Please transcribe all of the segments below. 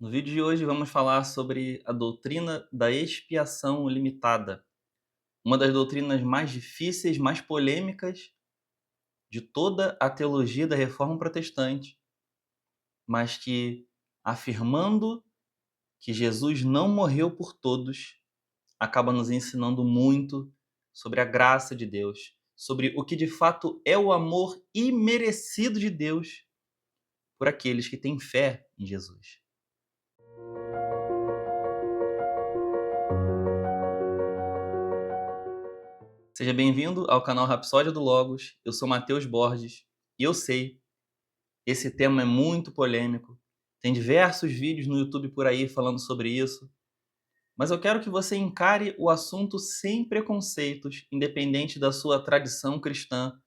No vídeo de hoje vamos falar sobre a doutrina da expiação limitada, uma das doutrinas mais difíceis, mais polêmicas de toda a teologia da Reforma Protestante, mas que, afirmando que Jesus não morreu por todos, acaba nos ensinando muito sobre a graça de Deus, sobre o que de fato é o amor imerecido de Deus por aqueles que têm fé em Jesus. Seja bem-vindo ao canal Rapsódia do Logos. Eu sou Matheus Borges e eu sei, esse tema é muito polêmico. Tem diversos vídeos no YouTube por aí falando sobre isso, mas eu quero que você encare o assunto sem preconceitos, independente da sua tradição cristã,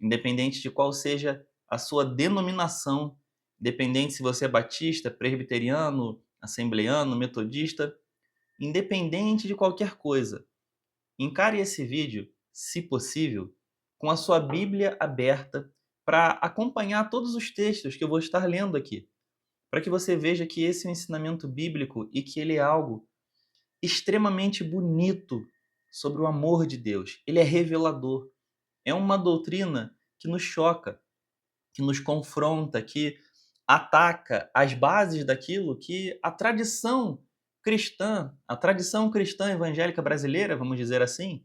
independente de qual seja a sua denominação, independente se você é batista, presbiteriano, assembleano, metodista, independente de qualquer coisa. Encare esse vídeo, se possível, com a sua Bíblia aberta para acompanhar todos os textos que eu vou estar lendo aqui, para que você veja que esse é um ensinamento bíblico e que ele é algo extremamente bonito sobre o amor de Deus. Ele é revelador. É uma doutrina que nos choca, que nos confronta, que ataca as bases daquilo que a tradição cristã evangélica brasileira, vamos dizer assim,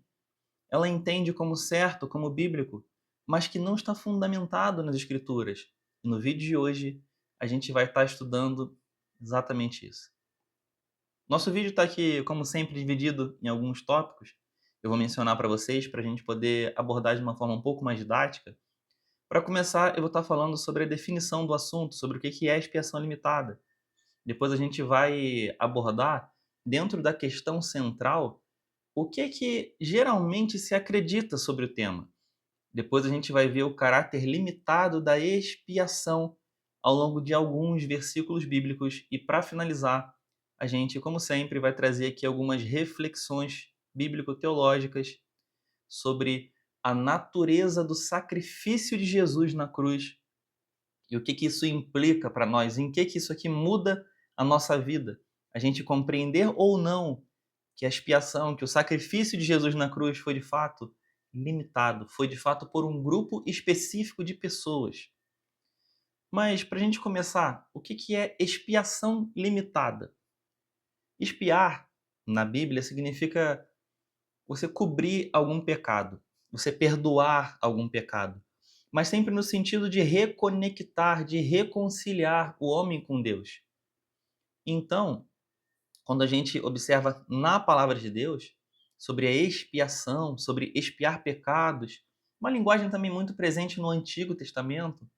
ela entende como certo, como bíblico, mas que não está fundamentado nas Escrituras. E no vídeo de hoje, a gente vai estar estudando exatamente isso. Nosso vídeo está aqui, como sempre, dividido em alguns tópicos. Eu vou mencionar para vocês, para a gente poder abordar de uma forma um pouco mais didática. Para começar, eu vou estar falando sobre a definição do assunto, sobre o que é expiação limitada. Depois a gente vai abordar, dentro da questão central, o que é que geralmente se acredita sobre o tema? Depois a gente vai ver o caráter limitado da expiação ao longo de alguns versículos bíblicos e, para finalizar, a gente, como sempre, vai trazer aqui algumas reflexões bíblico-teológicas sobre a natureza do sacrifício de Jesus na cruz e o que que isso implica para nós, em que isso aqui muda a nossa vida. A gente compreender ou não que a expiação, que o sacrifício de Jesus na cruz foi de fato limitado, foi de fato por um grupo específico de pessoas. Mas para a gente começar, o que que é expiação limitada? Expiar na Bíblia significa você cobrir algum pecado, você perdoar algum pecado, mas sempre no sentido de reconectar, de reconciliar o homem com Deus. Então, quando a gente observa na palavra de Deus sobre a expiação, sobre expiar pecados, uma linguagem também muito presente no Antigo Testamento,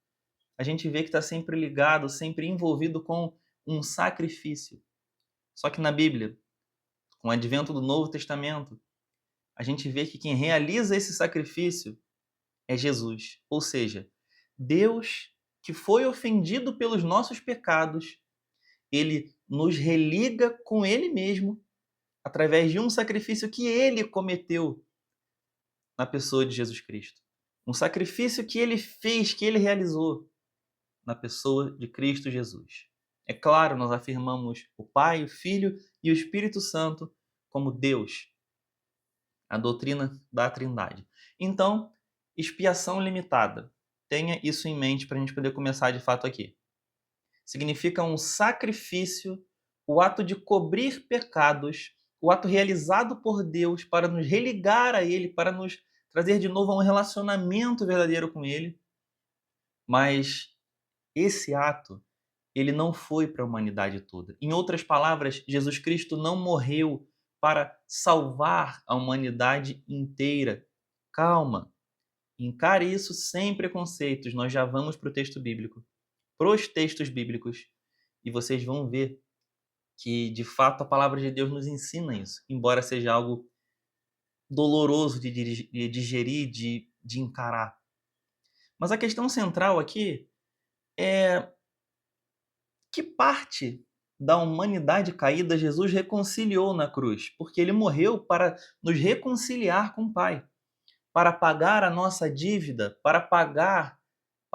a gente vê que está sempre ligado, sempre envolvido com um sacrifício. Só que na Bíblia, com o advento do Novo Testamento, a gente vê que quem realiza esse sacrifício é Jesus. Ou seja, Deus que foi ofendido pelos nossos pecados, ele nos religa com ele mesmo através de um sacrifício que ele cometeu na pessoa de Jesus Cristo. Um sacrifício que ele fez, que ele realizou na pessoa de Cristo Jesus. É claro, nós afirmamos o Pai, o Filho e o Espírito Santo como Deus, a doutrina da Trindade. Então, expiação limitada. Tenha isso em mente para a gente poder começar de fato aqui. Significa um sacrifício, o ato de cobrir pecados, o ato realizado por Deus para nos religar a Ele, para nos trazer de novo a um relacionamento verdadeiro com Ele. Mas esse ato, ele não foi para a humanidade toda. Em outras palavras, Jesus Cristo não morreu para salvar a humanidade inteira. Calma, encare isso sem preconceitos. Nós já vamos para o texto bíblico, para os textos bíblicos, e vocês vão ver que, de fato, a palavra de Deus nos ensina isso, embora seja algo doloroso de digerir, de encarar. Mas a questão central aqui é que parte da humanidade caída Jesus reconciliou na cruz, porque ele morreu para nos reconciliar com o Pai, para pagar a nossa dívida, para pagar,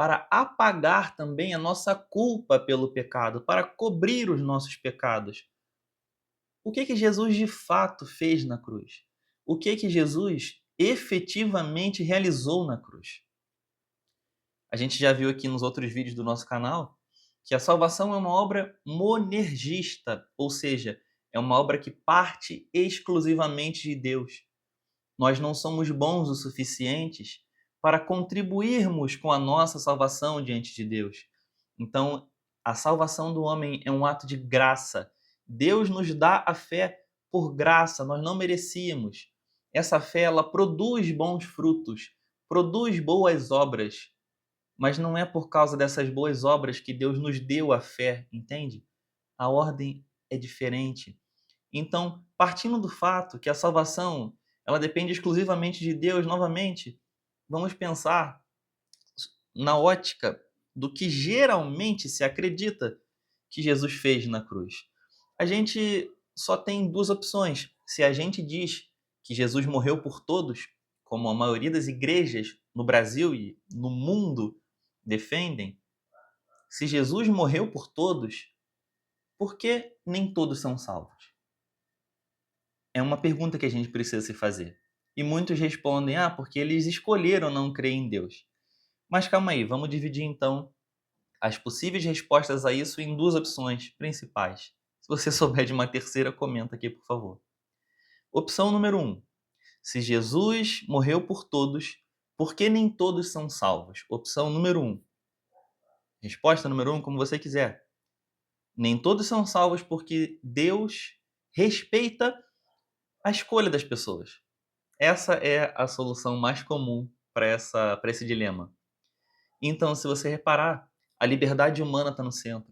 para apagar também a nossa culpa pelo pecado, para cobrir os nossos pecados. O que Jesus de fato fez na cruz? O que Jesus efetivamente realizou na cruz? A gente já viu aqui nos outros vídeos do nosso canal que a salvação é uma obra monergista, ou seja, é uma obra que parte exclusivamente de Deus. Nós não somos bons o suficientes para contribuirmos com a nossa salvação diante de Deus. Então, a salvação do homem é um ato de graça. Deus nos dá a fé por graça, nós não merecíamos. Essa fé, ela produz bons frutos, produz boas obras, mas não é por causa dessas boas obras que Deus nos deu a fé, entende? A ordem é diferente. Então, partindo do fato que a salvação, ela depende exclusivamente de Deus, novamente, vamos pensar na ótica do que geralmente se acredita que Jesus fez na cruz. A gente só tem duas opções. Se a gente diz que Jesus morreu por todos, como a maioria das igrejas no Brasil e no mundo defendem, se Jesus morreu por todos, por que nem todos são salvos? É uma pergunta que a gente precisa se fazer. E muitos respondem, porque eles escolheram não crer em Deus. Mas calma aí, vamos dividir então as possíveis respostas a isso em duas opções principais. Se você souber de uma terceira, comenta aqui, por favor. Opção número 1. Se Jesus morreu por todos, por que nem todos são salvos? Opção número 1. Resposta número 1, como você quiser. Nem todos são salvos porque Deus respeita a escolha das pessoas. Essa é a solução mais comum para esse dilema. Então, se você reparar, a liberdade humana está no centro.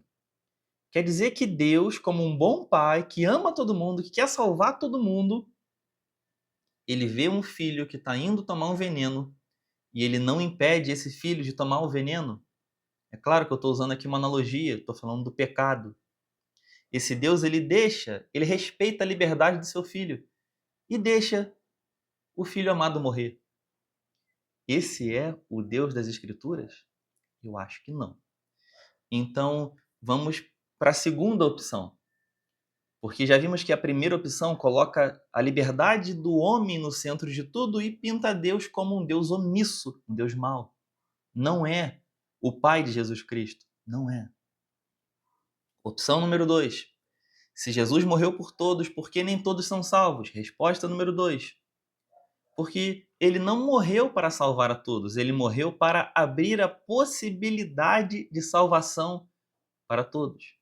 Quer dizer que Deus, como um bom pai, que ama todo mundo, que quer salvar todo mundo, ele vê um filho que está indo tomar um veneno e ele não impede esse filho de tomar o veneno. É claro que eu estou usando aqui uma analogia, estou falando do pecado. Esse Deus, ele respeita a liberdade do seu filho e deixa o filho amado morrer. Esse é o Deus das Escrituras? Eu acho que não. Então, vamos para a segunda opção. Porque já vimos que a primeira opção coloca a liberdade do homem no centro de tudo e pinta Deus como um Deus omisso, um Deus mau. Não é o Pai de Jesus Cristo. Não é. Opção número 2. Se Jesus morreu por todos, por que nem todos são salvos? Resposta número 2. Porque ele não morreu para salvar a todos, ele morreu para abrir a possibilidade de salvação para todos.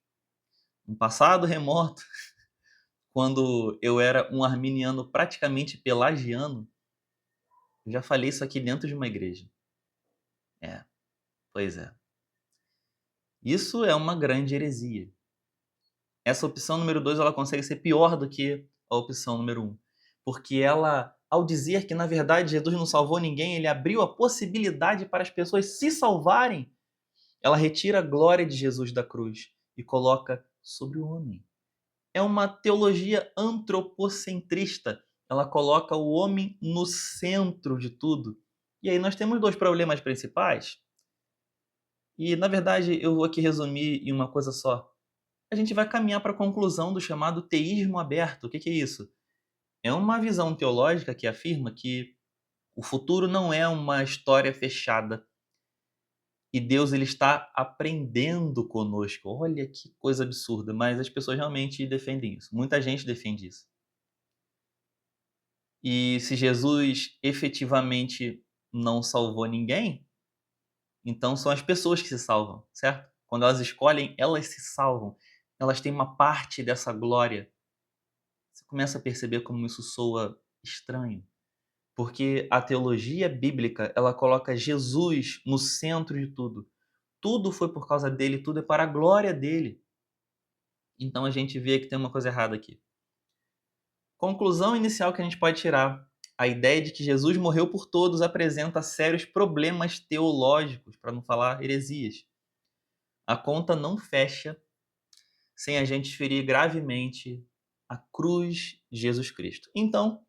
No passado remoto, quando eu era um arminiano praticamente pelagiano, eu já falei isso aqui dentro de uma igreja. Pois é. Isso é uma grande heresia. Essa opção número 2 ela consegue ser pior do que a opção número 1. Porque ela, ao dizer que na verdade Jesus não salvou ninguém, ele abriu a possibilidade para as pessoas se salvarem, ela retira a glória de Jesus da cruz e coloca sobre o homem. É uma teologia antropocentrista. Ela coloca o homem no centro de tudo. E aí nós temos dois problemas principais. E, na verdade, eu vou aqui resumir em uma coisa só. A gente vai caminhar para a conclusão do chamado teísmo aberto. O que é isso? É uma visão teológica que afirma que o futuro não é uma história fechada e Deus ele está aprendendo conosco. Olha que coisa absurda, mas as pessoas realmente defendem isso. Muita gente defende isso. E se Jesus efetivamente não salvou ninguém, então são as pessoas que se salvam, certo? Quando elas escolhem, elas se salvam. Elas têm uma parte dessa glória. Você começa a perceber como isso soa estranho. Porque a teologia bíblica, ela coloca Jesus no centro de tudo. Tudo foi por causa dele, tudo é para a glória dele. Então a gente vê que tem uma coisa errada aqui. Conclusão inicial que a gente pode tirar. A ideia de que Jesus morreu por todos apresenta sérios problemas teológicos, para não falar heresias. A conta não fecha sem a gente ferir gravemente a cruz de Jesus Cristo. Então,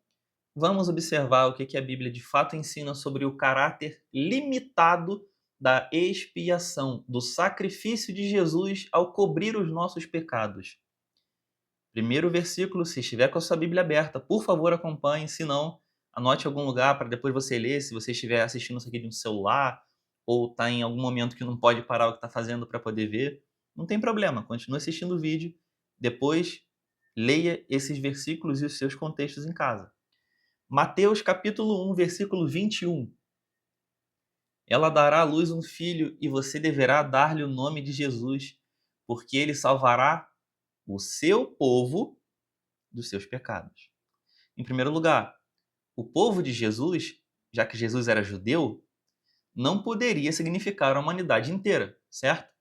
vamos observar o que a Bíblia de fato ensina sobre o caráter limitado da expiação, do sacrifício de Jesus ao cobrir os nossos pecados. Primeiro versículo, se estiver com a sua Bíblia aberta, por favor acompanhe, se não, anote em algum lugar para depois você ler, se você estiver assistindo isso aqui de um celular, ou está em algum momento que não pode parar o que está fazendo para poder ver, não tem problema, continue assistindo o vídeo, depois leia esses versículos e os seus contextos em casa. Mateus capítulo 1, versículo 21. Ela dará à luz um filho e você deverá dar-lhe o nome de Jesus, porque ele salvará o seu povo dos seus pecados. Em primeiro lugar, o povo de Jesus, já que Jesus era judeu, não poderia significar a humanidade inteira, certo?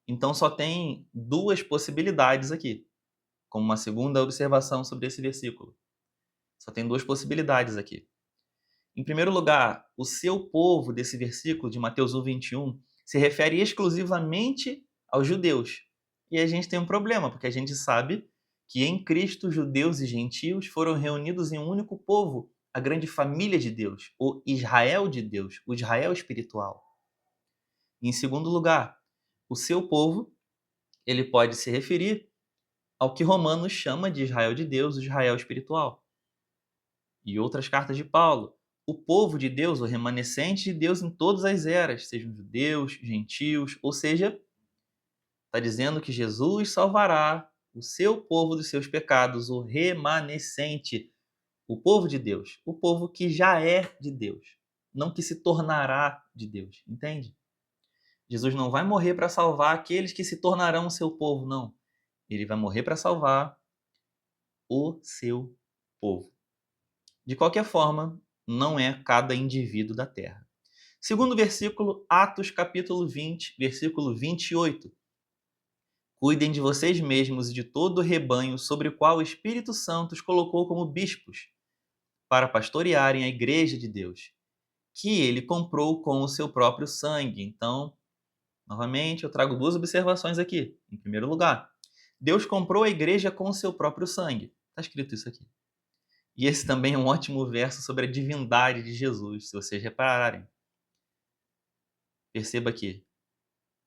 Então só tem duas possibilidades aqui, como uma segunda observação sobre esse versículo. Só tem duas possibilidades aqui. Em primeiro lugar, o seu povo desse versículo de Mateus 1, 21 se refere exclusivamente aos judeus. E a gente tem um problema, porque a gente sabe que em Cristo judeus e gentios foram reunidos em um único povo, a grande família de Deus, o Israel de Deus, o Israel espiritual. Em segundo lugar, o seu povo, ele pode se referir ao que Romanos chama de Israel de Deus, o Israel espiritual. E outras cartas de Paulo, o povo de Deus, o remanescente de Deus em todas as eras, sejam judeus, gentios, ou seja, está dizendo que Jesus salvará o seu povo dos seus pecados, o remanescente, o povo de Deus, o povo que já é de Deus, não que se tornará de Deus, entende? Jesus não vai morrer para salvar aqueles que se tornarão o seu povo, não. Ele vai morrer para salvar o seu povo. De qualquer forma, não é cada indivíduo da terra. Segundo versículo, Atos capítulo 20, versículo 28. Cuidem de vocês mesmos e de todo o rebanho sobre o qual o Espírito Santo os colocou como bispos, para pastorearem a igreja de Deus, que ele comprou com o seu próprio sangue. Então, novamente, eu trago duas observações aqui. Em primeiro lugar, Deus comprou a igreja com o seu próprio sangue. Está escrito isso aqui. E esse também é um ótimo verso sobre a divindade de Jesus, se vocês repararem. Perceba aqui.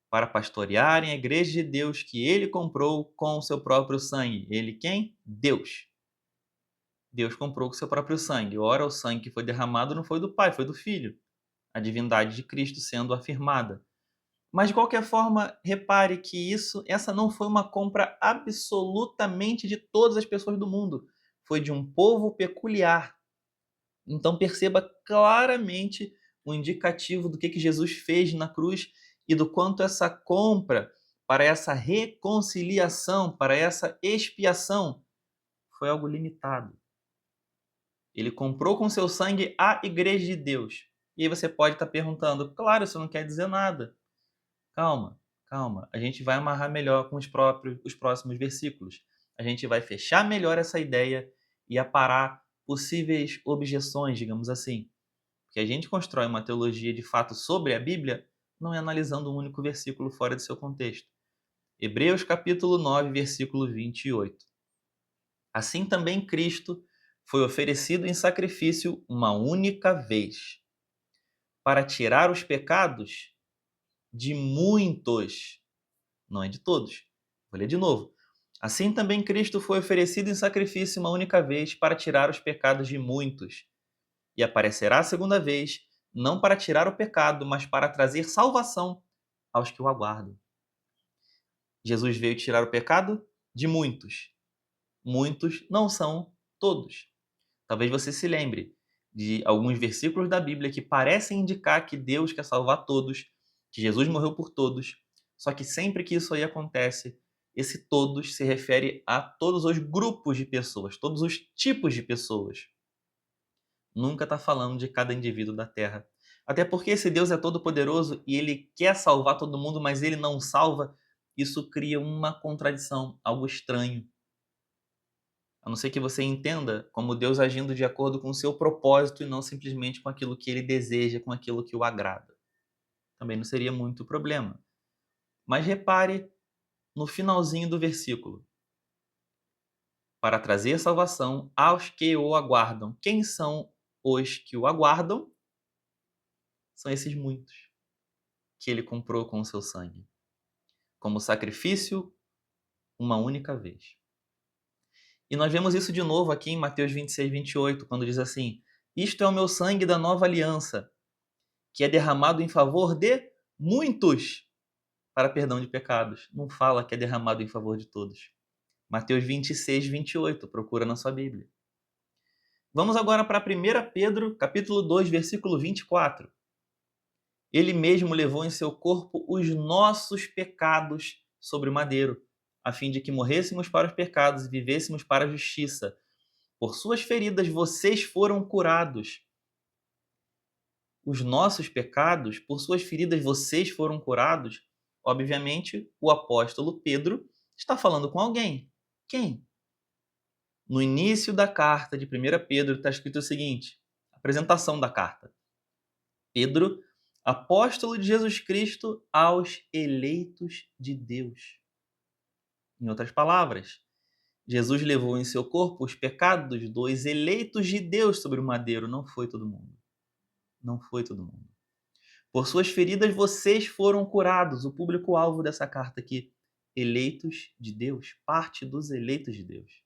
Para pastorearem a igreja de Deus que ele comprou com o seu próprio sangue. Ele quem? Deus. Deus comprou com o seu próprio sangue. Ora, o sangue que foi derramado não foi do Pai, foi do Filho. A divindade de Cristo sendo afirmada. Mas, de qualquer forma, repare que essa não foi uma compra absolutamente de todas as pessoas do mundo. Foi de um povo peculiar. Então, perceba claramente o indicativo do que Jesus fez na cruz e do quanto essa compra para essa reconciliação, para essa expiação, foi algo limitado. Ele comprou com seu sangue a igreja de Deus. E aí você pode estar perguntando, claro, isso não quer dizer nada. Calma, calma. A gente vai amarrar melhor com os próximos versículos. A gente vai fechar melhor essa ideia e aparar possíveis objeções, digamos assim. Porque a gente constrói uma teologia de fato sobre a Bíblia não é analisando um único versículo fora de seu contexto. Hebreus capítulo 9, versículo 28. Assim também Cristo foi oferecido em sacrifício uma única vez, para tirar os pecados de muitos, não é de todos. Vou ler de novo. Assim também Cristo foi oferecido em sacrifício uma única vez para tirar os pecados de muitos, e aparecerá a segunda vez, não para tirar o pecado, mas para trazer salvação aos que o aguardam. Jesus veio tirar o pecado de muitos. Muitos não são todos. Talvez você se lembre de alguns versículos da Bíblia que parecem indicar que Deus quer salvar todos, que Jesus morreu por todos, só que sempre que isso aí acontece, esse todos se refere a todos os grupos de pessoas, todos os tipos de pessoas. Nunca está falando de cada indivíduo da Terra. Até porque esse Deus é todo-poderoso e ele quer salvar todo mundo, mas ele não salva. Isso cria uma contradição, algo estranho. A não ser que você entenda como Deus agindo de acordo com o seu propósito e não simplesmente com aquilo que ele deseja, com aquilo que o agrada. Também não seria muito problema. Mas repare no finalzinho do versículo. Para trazer salvação aos que o aguardam. Quem são os que o aguardam? São esses muitos. que ele comprou com o seu sangue, como sacrifício uma única vez. E nós vemos isso de novo aqui em Mateus 26, 28, quando diz assim: Isto é o meu sangue da nova aliança, que é derramado em favor de muitos para perdão de pecados. Não fala que é derramado em favor de todos. Mateus 26, 28, procura na sua Bíblia. Vamos agora para 1 Pedro, capítulo 2, versículo 24. Ele mesmo levou em seu corpo os nossos pecados sobre o madeiro, a fim de que morrêssemos para os pecados e vivêssemos para a justiça. Por suas feridas vocês foram curados. Os nossos pecados, por suas feridas vocês foram curados. Obviamente, o apóstolo Pedro está falando com alguém. Quem? No início da carta de 1 Pedro está escrito o seguinte, apresentação da carta. Pedro, apóstolo de Jesus Cristo aos eleitos de Deus. Em outras palavras, Jesus levou em seu corpo os pecados dos eleitos de Deus sobre o madeiro. Não foi todo mundo. Não foi todo mundo. Por suas feridas vocês foram curados. O público-alvo dessa carta aqui, eleitos de Deus, parte dos eleitos de Deus.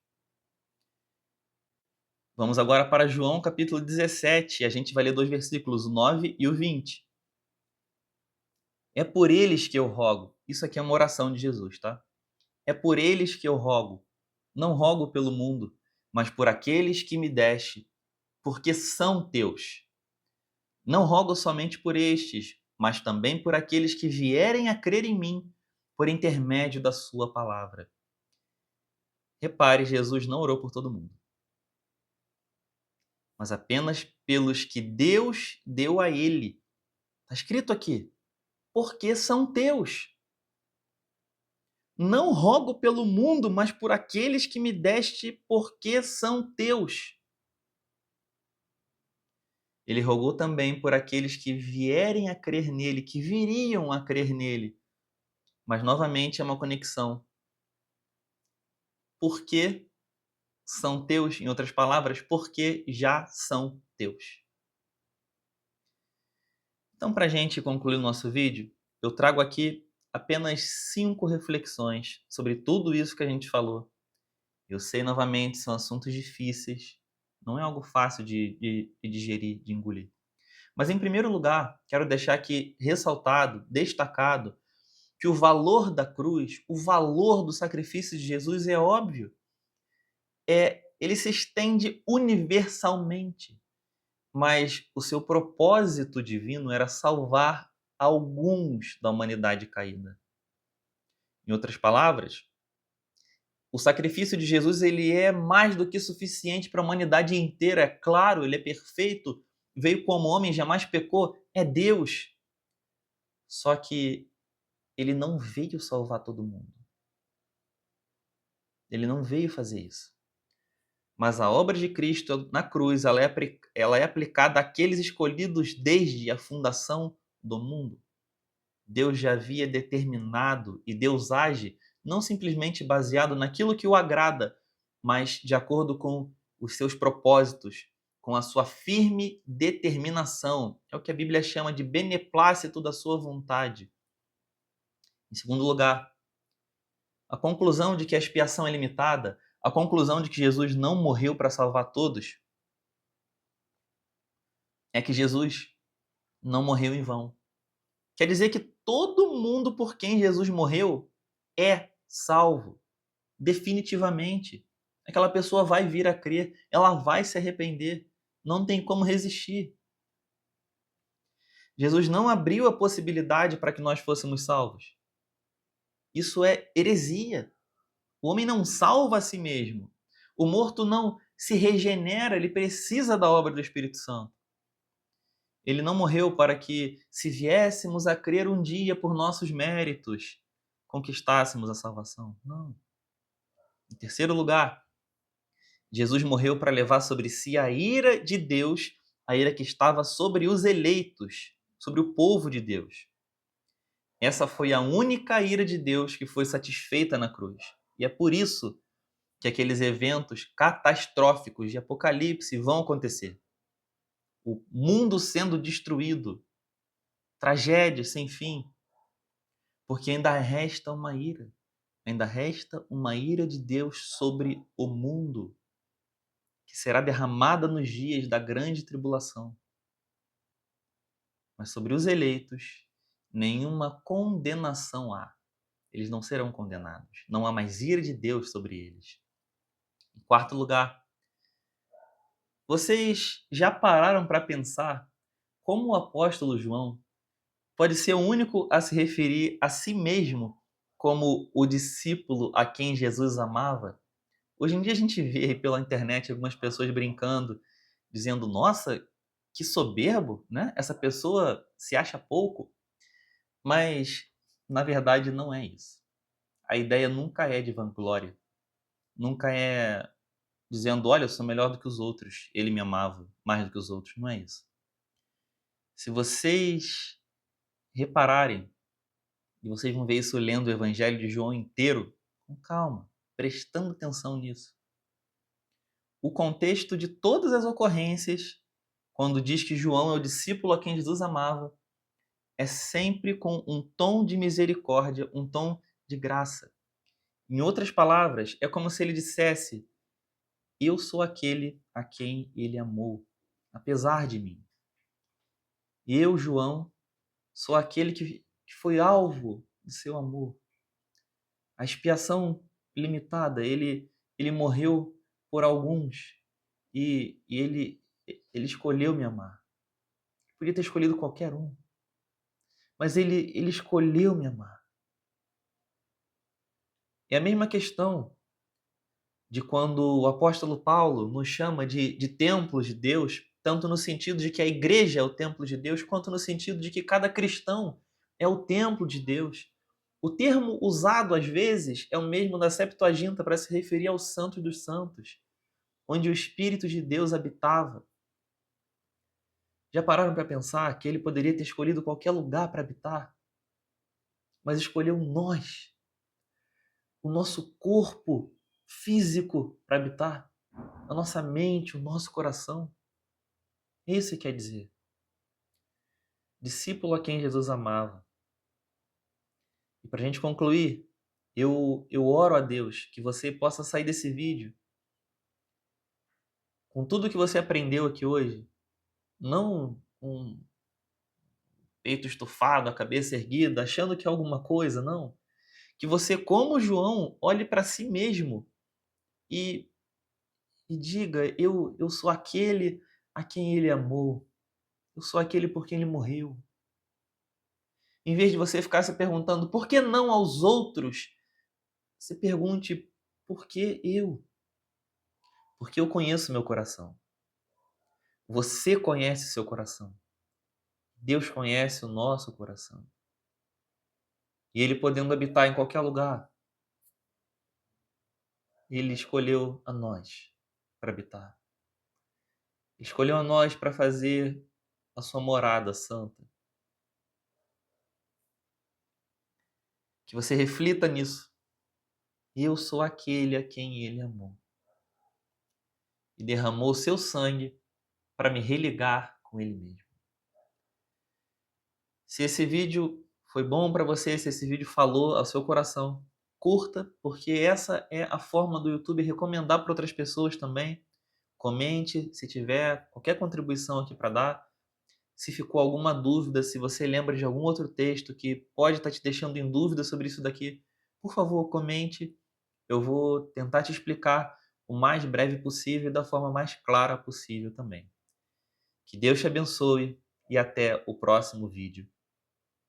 Vamos agora para João capítulo 17, e a gente vai ler dois versículos, o 9 e o 20. É por eles que eu rogo. Isso aqui é uma oração de Jesus, tá? É por eles que eu rogo. Não rogo pelo mundo, mas por aqueles que me deste, porque são teus. Não rogo somente por estes, mas também por aqueles que vierem a crer em mim, por intermédio da sua palavra. Repare, Jesus não orou por todo mundo, mas apenas pelos que Deus deu a ele. Está escrito aqui, porque são teus. Não rogo pelo mundo, mas por aqueles que me deste, porque são teus. Ele rogou também por aqueles que vierem a crer nele, que viriam a crer nele. Mas novamente é uma conexão. Porque são teus, em outras palavras, porque já são teus. Então, para a gente concluir o nosso vídeo, eu trago aqui apenas 5 reflexões sobre tudo isso que a gente falou. Eu sei, novamente, são assuntos difíceis, não é algo fácil de digerir, de engolir. Mas, em primeiro lugar, quero deixar aqui ressaltado, destacado, que o valor da cruz, o valor do sacrifício de Jesus é óbvio. Ele se estende universalmente, mas o seu propósito divino era salvar alguns da humanidade caída. Em outras palavras, o sacrifício de Jesus ele é mais do que suficiente para a humanidade inteira. É claro, ele é perfeito, veio como homem, jamais pecou, é Deus. Só que ele não veio salvar todo mundo. Ele não veio fazer isso. Mas a obra de Cristo na cruz ela é aplicada àqueles escolhidos desde a fundação do mundo. Deus já havia determinado e Deus age não simplesmente baseado naquilo que o agrada, mas de acordo com os seus propósitos, com a sua firme determinação. É o que a Bíblia chama de beneplácito da sua vontade. Em segundo lugar, a conclusão de que a expiação é limitada, a conclusão de que Jesus não morreu para salvar todos, é que Jesus não morreu em vão. Quer dizer que todo mundo por quem Jesus morreu é salvo, definitivamente. Aquela pessoa vai vir a crer, ela vai se arrepender, não tem como resistir. Jesus não abriu a possibilidade para que nós fôssemos salvos. Isso é heresia. O homem não salva a si mesmo. O morto não se regenera, ele precisa da obra do Espírito Santo. Ele não morreu para que, se viéssemos a crer um dia por nossos méritos, conquistássemos a salvação. Não. Em terceiro lugar, Jesus morreu para levar sobre si a ira de Deus, a ira que estava sobre os eleitos, sobre o povo de Deus. Essa foi a única ira de Deus que foi satisfeita na cruz. E é por isso que aqueles eventos catastróficos de Apocalipse vão acontecer. O mundo sendo destruído, tragédia sem fim, porque ainda resta uma ira. Ainda resta uma ira de Deus sobre o mundo, que será derramada nos dias da grande tribulação. Mas sobre os eleitos, nenhuma condenação há. Eles não serão condenados. Não há mais ira de Deus sobre eles. Em quarto lugar, vocês já pararam para pensar como o apóstolo João pode ser o único a se referir a si mesmo como o discípulo a quem Jesus amava? Hoje em dia a gente vê pela internet algumas pessoas brincando, dizendo: nossa, que soberbo, né? Essa pessoa se acha pouco. Mas, na verdade, não é isso. A ideia nunca é de vanglória. Nunca é dizendo: olha, eu sou melhor do que os outros. Ele me amava mais do que os outros. Não é isso. Se vocês repararem, e vocês vão ver isso lendo o Evangelho de João inteiro, com calma, prestando atenção nisso. O contexto de todas as ocorrências, quando diz que João é o discípulo a quem Jesus amava, é sempre com um tom de misericórdia, um tom de graça. Em outras palavras, é como se ele dissesse: eu sou aquele a quem ele amou, apesar de mim. Eu, João, sou aquele que foi alvo do seu amor. A expiação limitada, ele morreu por alguns e ele escolheu me amar. Podia ter escolhido qualquer um, mas ele escolheu me amar. É a mesma questão de quando o apóstolo Paulo nos chama de templos de Deus, tanto no sentido de que a igreja é o templo de Deus, quanto no sentido de que cada cristão é o templo de Deus. O termo usado às vezes é o mesmo da Septuaginta para se referir aos santos dos santos, onde o Espírito de Deus habitava. Já pararam para pensar que ele poderia ter escolhido qualquer lugar para habitar, mas escolheu nós, o nosso corpo físico para habitar, a nossa mente, o nosso coração? Isso quer dizer discípulo a quem Jesus amava. E para a gente concluir, eu oro a Deus que você possa sair desse vídeo com tudo que você aprendeu aqui hoje, não com o peito estufado, a cabeça erguida, achando que é alguma coisa, não. Que você, como João, olhe para si mesmo e, e diga: eu sou aquele a quem ele amou, eu sou aquele por quem ele morreu. Em vez de você ficar se perguntando por que não aos outros, se pergunte: por que eu? Porque eu conheço meu coração. Você conhece seu coração. Deus conhece o nosso coração. E Ele podendo habitar em qualquer lugar, Ele escolheu a nós para habitar. Escolheu a nós para fazer a sua morada santa. Que você reflita nisso. Eu sou aquele a quem Ele amou. E derramou o seu sangue para me religar com Ele mesmo. Se esse vídeo foi bom para você, se esse vídeo falou ao seu coração, curta, porque essa é a forma do YouTube recomendar para outras pessoas também. Comente se tiver qualquer contribuição aqui para dar. Se ficou alguma dúvida, se você lembra de algum outro texto que pode estar te deixando em dúvida sobre isso daqui, por favor, comente. Eu vou tentar te explicar o mais breve possível e da forma mais clara possível também. Que Deus te abençoe e até o próximo vídeo.